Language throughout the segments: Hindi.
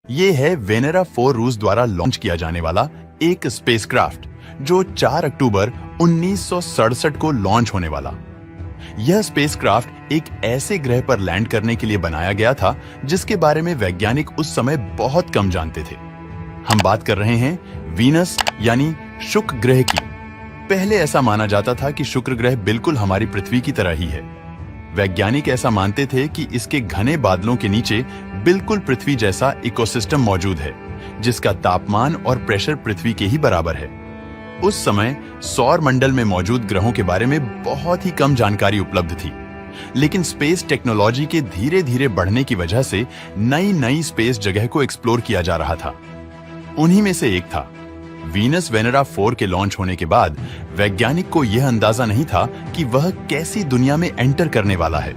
ये है वेनेरा 4 रूस द्वारा लॉन्च किया जाने वाला एक स्पेसक्राफ्ट जो 4 अक्टूबर 1967 को लॉन्च होने वाला। यह स्पेसक्राफ्ट एक ऐसे ग्रह पर लैंड करने के लिए बनाया गया था जिसके बारे में वैज्ञानिक उस समय बहुत कम जानते थे। हम बात कर रहे हैं वीनस यानी शुक्र ग्रह की। पहले ऐसा माना जाता था कि शुक्र ग्रह बिल्कुल हमारी पृथ्वी की तरह ही है। वैज्ञानिक ऐसा मानते थे कि इसके घने बादलों के नीचे बिल्कुल पृथ्वी जैसा इकोसिस्टम मौजूद है जिसका तापमान और प्रेशर पृथ्वी के ही बराबर है। उस समय सौर मंडल में मौजूद ग्रहों के बारे में बहुत ही कम जानकारी उपलब्ध थी, लेकिन स्पेस टेक्नोलॉजी के धीरे धीरे बढ़ने की वजह से नई नई स्पेस जगह को एक्सप्लोर किया जा रहा था। उन्हीं में से एक था वीनस। वेनेरा 4 के लॉन्च होने के बाद वैज्ञानिक को यह अंदाजा नहीं था कि वह कैसी दुनिया में एंटर करने वाला है।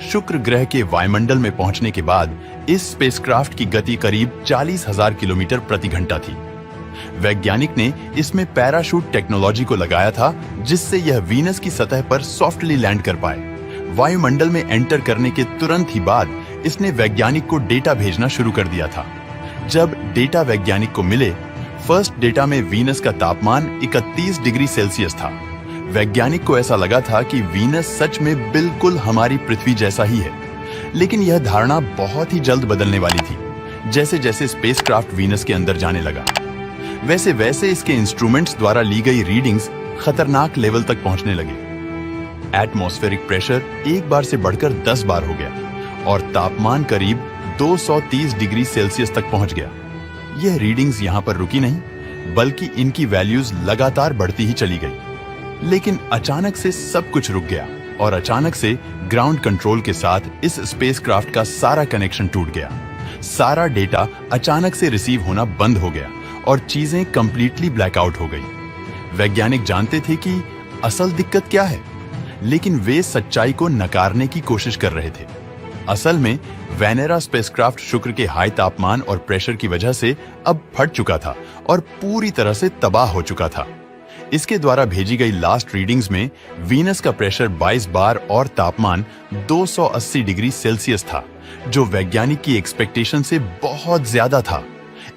शुक्र ग्रह के वायुमंडल में पहुंचने के बाद इस स्पेसक्राफ्ट की गति करीब 40,000 किलोमीटर प्रति घंटा थी। वैज्ञानिक ने इसमें पैराशूट टेक्नोलॉजी को लगाया था जिससे यह वीनस की सतह पर सॉफ्टली लैंड कर पाए। वायुमंडल में एंटर करने के तुरंत ही बाद इसने वैज्ञानिक को डेटा भेजना शुरू कर दिया था। जब डेटा वैज्ञानिक को मिले, फर्स्ट डेटा में वीनस का तापमान 31 डिग्री सेल्सियस था। वैज्ञानिक को ऐसा लगा था कि वीनस सच में बिल्कुल हमारी पृथ्वी जैसा ही है, लेकिन यह धारणा बहुत ही जल्द बदलने वाली थी। जैसे जैसे स्पेसक्राफ्ट वीनस के अंदर जाने लगा, वैसे वैसे इसके इंस्ट्रूमेंट्स द्वारा ली गई रीडिंग्स खतरनाक लेवल तक पहुंचने लगे। एटमॉस्फेरिक प्रेशर एक बार से बढ़कर 10 बार हो गया और तापमान करीब 230 डिग्री सेल्सियस तक पहुंच गया। यह रीडिंग्स यहां पर रुकी नहीं, बल्कि इनकी वैल्यूज लगातार बढ़ती ही चली गई। लेकिन अचानक से सब कुछ रुक गया और अचानक से ग्राउंड कंट्रोल के साथ इस स्पेसक्राफ्ट का सारा कनेक्शन टूट गया। सारा डेटा अचानक से रिसीव होना बंद हो गया और चीजें कंप्लीटली ब्लैकआउट हो गई। वैज्ञानिक जानते थे कि असल दिक्कत क्या है, लेकिन वे सच्चाई को नकारने की कोशिश कर रहे थे। असल में वेनेरा स्पेसक्राफ्ट शुक्र के हाई तापमान और प्रेशर की वजह से अब फट चुका था और पूरी तरह से तबाह हो चुका था। इसके द्वारा भेजी गई लास्ट रीडिंग्स में वीनस का प्रेशर 22 बार और तापमान 280 डिग्री सेल्सियस था, जो वैज्ञानिक की एक्सपेक्टेशन से बहुत ज्यादा था।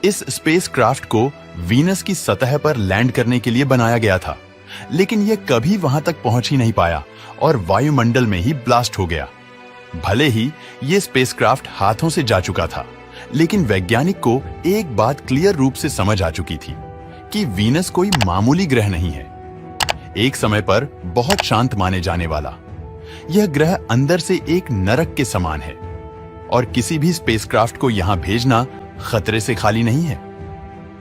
इस स्पेसक्राफ्ट को वीनस की सतह पर लैंड करने के लिए बनाया गया था, लेकिन यह कभी वहां तक पहुंच ही नहीं पाया और वायुमंडल में ही ब्लास्ट हो गया। भले ही यह स्पेसक्राफ्ट हाथों से जा चुका था, लेकिन वैज्ञानिक को एक बात क्लियर रूप से समझ आ चुकी थी कि वीनस कोई मामूली ग्रह नहीं है। एक समय पर बहुत शांत माने जाने वाला यह ग्रह अंदर से एक नरक के समान है और किसी भी स्पेसक्राफ्ट को यहां भेजना खतरे से खाली नहीं है।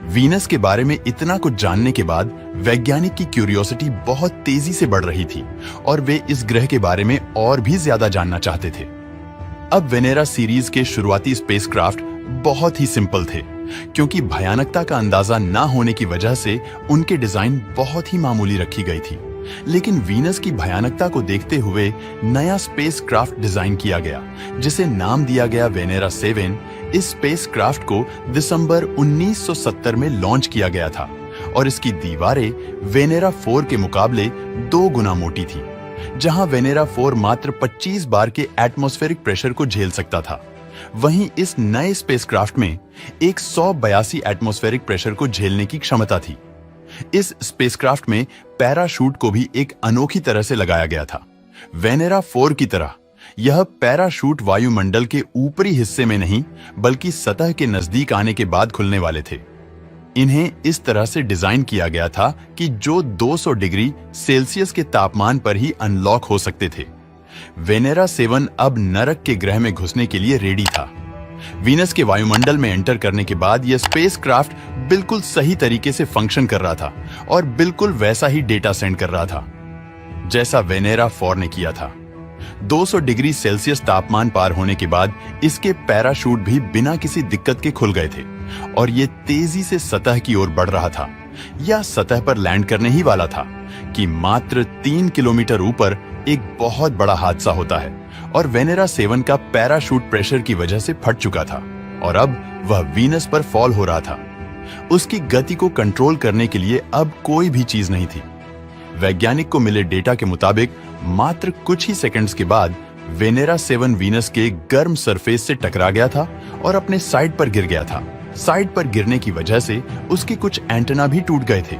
वीनस के बारे में इतना कुछ जानने के बाद वैज्ञानिक की क्यूरियोसिटी बहुत तेजी से बढ़ रही थी और वे इस ग्रह के बारे में और भी ज्यादा जानना चाहते थे। अब वेनेरा सीरीज के शुरुआती स्पेसक्राफ्ट बहुत ही सिंपल थे, क्योंकि भयानकता का अंदाजा ना होने की वजह से उनके डिजाइन बहुत ही मामूली रखी गई थी। लेकिन वीनस की भयानकता को देखते हुए नया स्पेसक्राफ्ट डिजाइन किया गया, जिसे नाम दिया गया वेनेरा 7। इस स्पेसक्राफ्ट को दिसंबर 1970 में लॉन्च किया गया था और इसकी दीवारें वेनेरा 4 के मुकाबले 2 गुना मोटी थी। जहां वेनेरा 4 मात्र 25 बार के एटमॉस्फेरिक प्रेशर को झेल सकता था, वहीं इस नए स्पेसक्राफ्ट में 182 एटमॉस्फेरिक प्रेशर को झेलने की क्षमता थी। इस स्पेसक्राफ्ट में पैराशूट को भी एक अनोखी तरह से लगाया गया था। वेनेरा 4 की तरह यह पैराशूट वायुमंडल के ऊपरी हिस्से में नहीं, बल्कि सतह के नजदीक आने के बाद खुलने वाले थे। इन्हें इस तरह से डिजाइन किया गया था कि जो 200 डिग्री सेल्सियस के तापमान पर ही अनलॉक हो सकते थे। वेनेरा 7 अब नरक के ग्रह में घुसने के लिए रेडी था। वीनस के वायुमंडल में एंटर करने के बाद यह स्पेसक्राफ्ट बिल्कुल सही तरीके से फंक्शन कर रहा था और बिल्कुल वैसा ही डेटा सेंड कर रहा था जैसा वेनेरा 4 ने किया था। 200 डिग्री सेल्सियस तापमान पार होने के बाद इसके पैराशूट भी बिना किसी दिक्कत के खुल गए थे और ये तेजी से सतह की ओर बढ़ रहा था या सतह पर लैंड करने ही वाला था कि मात्र 3 किलोमीटर ऊपर एक बहुत बड़ा हादसा होता है और वेनेरा 7 का पैराशूट प्रेशर की वजह से फट चुका था और अब वह वीनस पर फॉल हो रहा था। उसकी गति को कंट्रोल करने के लिए अब कोई भी चीज नहीं थी। वैज्ञानिक को मिले डेटा के मुताबिक मात्र कुछ ही सेकंड्स के बाद वेनेरा 7 वीनस के गर्म सरफेस से टकरा गया था और अपने साइड पर गिर गया था। साइड पर गिरने की वजह से उसके कुछ एंटेना भी टूट गए थे।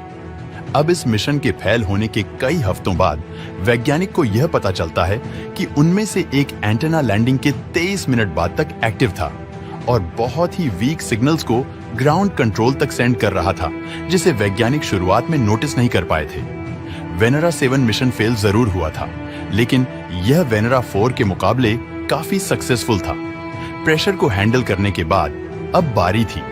अब इस मिशन के फेल होने के कई हफ्तों बाद वैज्ञानिक को यह पता चलता है कि उनमें से एक एंटेना लैंडिंग के 23 मिनट बाद तक एक्टिव था और बहुत ही वीक सिग्नल्स को ग्राउंड कंट्रोल तक सेंड कर रहा था, जिसे वैज्ञानिक शुरुआत में नोटिस नहीं कर पाए थे। वेनेरा 7 मिशन फेल जरूर हुआ था, लेकिन यह वेनेरा 4 के मुकाबले काफी सक्सेसफुल था। प्रेशर को हैंडल करने के बाद अब बारी थी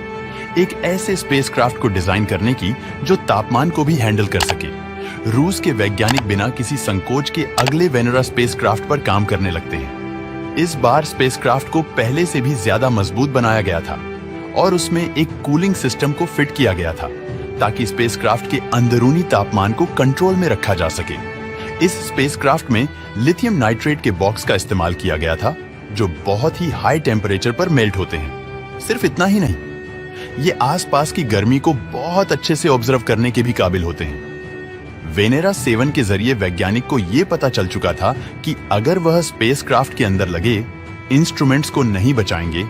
एक ऐसे स्पेसक्राफ्ट को डिजाइन करने की जो तापमान को भी हैंडल कर सके। रूस के वैज्ञानिक बिना किसी संकोच के अगले वेनेरा स्पेसक्राफ्ट पर काम करने लगते हैं। इस बार स्पेसक्राफ्ट को पहले से भी ज्यादा मजबूत बनाया गया था और उसमें एक कूलिंग सिस्टम को फिट किया गया था ताकि स्पेसक्राफ्ट के अंदरूनी तापमान को कंट्रोल में रखा जा सके। इस स्पेसक्राफ्ट में लिथियम नाइट्रेट के बॉक्स का इस्तेमाल किया गया था जो बहुत ही हाई टेम्परेचर पर मेल्ट होते हैं। सिर्फ इतना ही नहीं, ये आसपास की गर्मी को बहुत अच्छे से ऑब्जर्व करने के भी काबिल होते हैं। वेनेरा 7 के जरिए वैज्ञानिक को यह पता चल चुका था कि अगर वह स्पेसक्राफ्ट के अंदर लगे इंस्ट्रूमेंट्स को नहीं बचाएंगे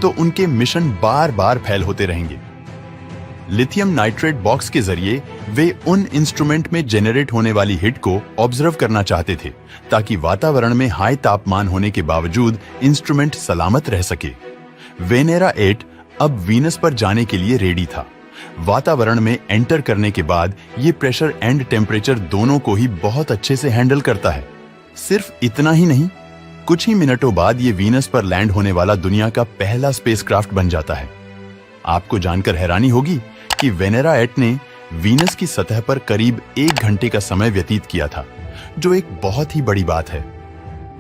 तो उनके मिशन बार बार फेल होते रहेंगे। लिथियम नाइट्रेट बॉक्स के जरिए वे उन इंस्ट्रूमेंट में जेनरेट होने वाली हिट को ऑब्जर्व करना चाहते थे ताकि वातावरण में हाई तापमान होने के बावजूद इंस्ट्रूमेंट सलामत रह सके। वेनेरा 8 अब वीनस पर जाने के लिए रेडी था। वातावरण में एंटर करने के बाद ये प्रेशर एंड टेम्परेचर दोनों को ही बहुत अच्छे से हैंडल करता है। सिर्फ इतना ही नहीं, कुछ ही मिनटों बाद ये वीनस पर लैंड होने वाला दुनिया का पहला स्पेसक्राफ्ट बन जाता है। आपको जानकर हैरानी होगी कि वेनेरा 8 ने वीनस की सतह पर करीब 1 घंटे का समय व्यतीत किया था, जो एक बहुत ही बड़ी बात है।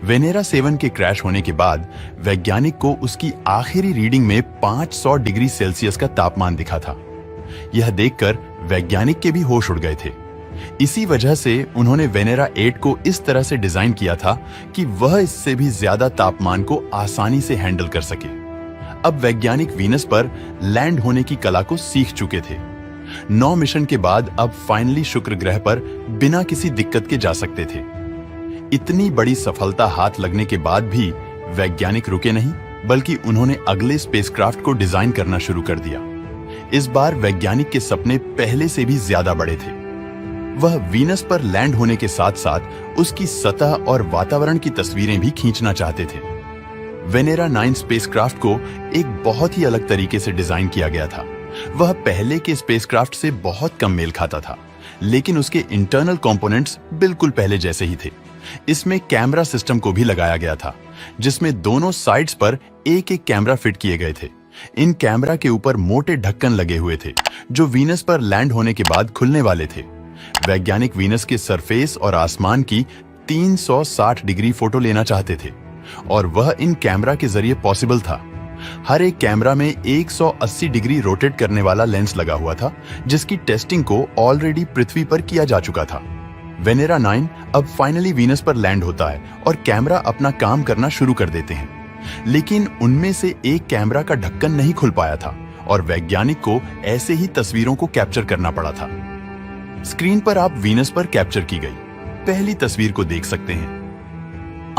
वेनेरा 7 के क्रैश होने के बाद वैज्ञानिक को उसकी आखिरी रीडिंग में 500 डिग्री सेल्सियस का तापमान दिखा था। यह देखकर वैज्ञानिक के भी होश उड़ गए थे। इसी वजह से उन्होंने वेनेरा 8 को इस तरह से डिजाइन किया था कि वह इससे भी ज्यादा तापमान को आसानी से हैंडल कर सके। अब वैज्ञानिक वीनस पर लैंड होने की कला को सीख चुके थे। 9 मिशन के बाद अब फाइनली शुक्र ग्रह पर बिना किसी दिक्कत के जा सकते थे। इतनी बड़ी सफलता हाथ लगने के बाद भी वैज्ञानिक रुके नहीं, बल्कि उन्होंने अगले स्पेसक्राफ्ट को डिजाइन करना शुरू कर दिया। इस बार वैज्ञानिक के सपने पहले से भी ज्यादा बड़े थे। वह वीनस पर लैंड होने के साथ साथ उसकी सतह और वातावरण की तस्वीरें भी खींचना चाहते थे। वेनेरा 9 स्पेसक्राफ्ट को एक बहुत ही अलग तरीके से डिजाइन किया गया था। वह पहले के स्पेसक्राफ्ट से बहुत कम मेल खाता था, लेकिन उसके इंटरनल कंपोनेंट्स बिल्कुल पहले जैसे ही थे। इसमें कैमरा सिस्टम को भी लगाया गया था, जिसमें दोनों साइड्स पर एक एक कैमरा फिट किए गए थे। इन कैमरा के ऊपर मोटे ढक्कन लगे हुए थे, जो वीनस पर लैंड होने के बाद खुलने वाले थे। वैज्ञानिक वीनस के सरफेस और आसमान की 360 डिग्री फोटो लेना चाहते थे, और वह इन कैमरा के जरिए पॉसिबल था। हर एक कैमरा में 180 डिग्री रोटेट करने वाला लेंस लगा हुआ था, जिसकी टेस्टिंग को ऑलरेडी पृथ्वी पर किया जा चुका था। वेनेरा 9 अब फाइनली वीनस पर लैंड होता है और कैमरा अपना काम करना शुरू कर देते हैं, लेकिन उनमें से एक कैमरा का ढक्कन नहीं खुल पाया था और वैज्ञानिक को ऐसे ही तस्वीरों को कैप्चर करना पड़ा था। स्क्रीन पर आप वीनस पर कैप्चर की गई पहली तस्वीर को देख सकते हैं।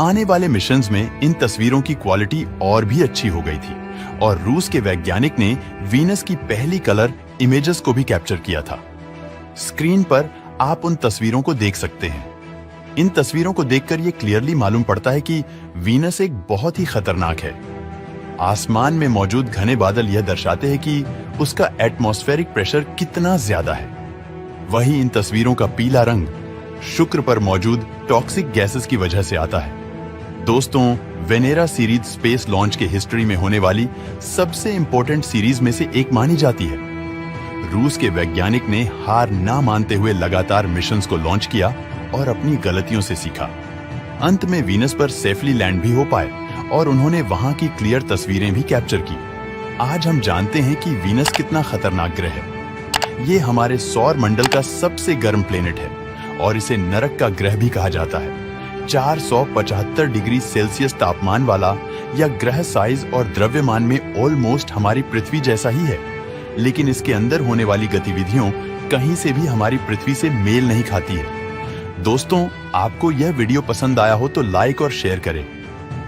आने वाले मिशंस में इन तस्वीरों की क्वालिटी और भी अच्छी हो गई थी और रूस के वैज्ञानिक ने वीनस की पहली कलर इमेजेस को भी कैप्चर किया था। स्क्रीन पर आप उन तस्वीरों को देख सकते हैं। इन तस्वीरों को देखकर यह क्लियरली मालूम पड़ता है कि वीनस एक बहुत ही खतरनाक है। आसमान में मौजूद घने बादल यह दर्शाते हैं कि उसका एटमॉस्फेरिक प्रेशर कितना ज्यादा है। वहीं इन तस्वीरों का पीला रंग शुक्र पर मौजूद टॉक्सिक गैसेस की वजह से आता है। दोस्तों, वेनेरा सीरीज स्पेस लॉन्च के हिस्ट्री में होने वाली सबसे इंपॉर्टेंट सीरीज में से एक मानी जाती है। रूस के वैज्ञानिक ने हार ना मानते हुए लगातार मिशंस को लॉन्च किया और अपनी गलतियों से सीखा। अंत में वीनस पर सेफली लैंड भी हो पाए और उन्होंने वहां की क्लियर तस्वीरें भी कैप्चर की। आज हम जानते हैं कि वीनस कितना खतरनाक ग्रह है। ये हमारे सौर मंडल का सबसे गर्म प्लेनेट है और इसे नरक का ग्रह भी कहा जाता है। 475 डिग्री सेल्सियस तापमान वाला यह ग्रह साइज और द्रव्यमान में ऑलमोस्ट हमारी पृथ्वी जैसा ही है, लेकिन इसके अंदर होने वाली गतिविधियों कहीं से भी हमारी पृथ्वी से मेल नहीं खाती है। दोस्तों, आपको यह वीडियो पसंद आया हो तो लाइक और शेयर करें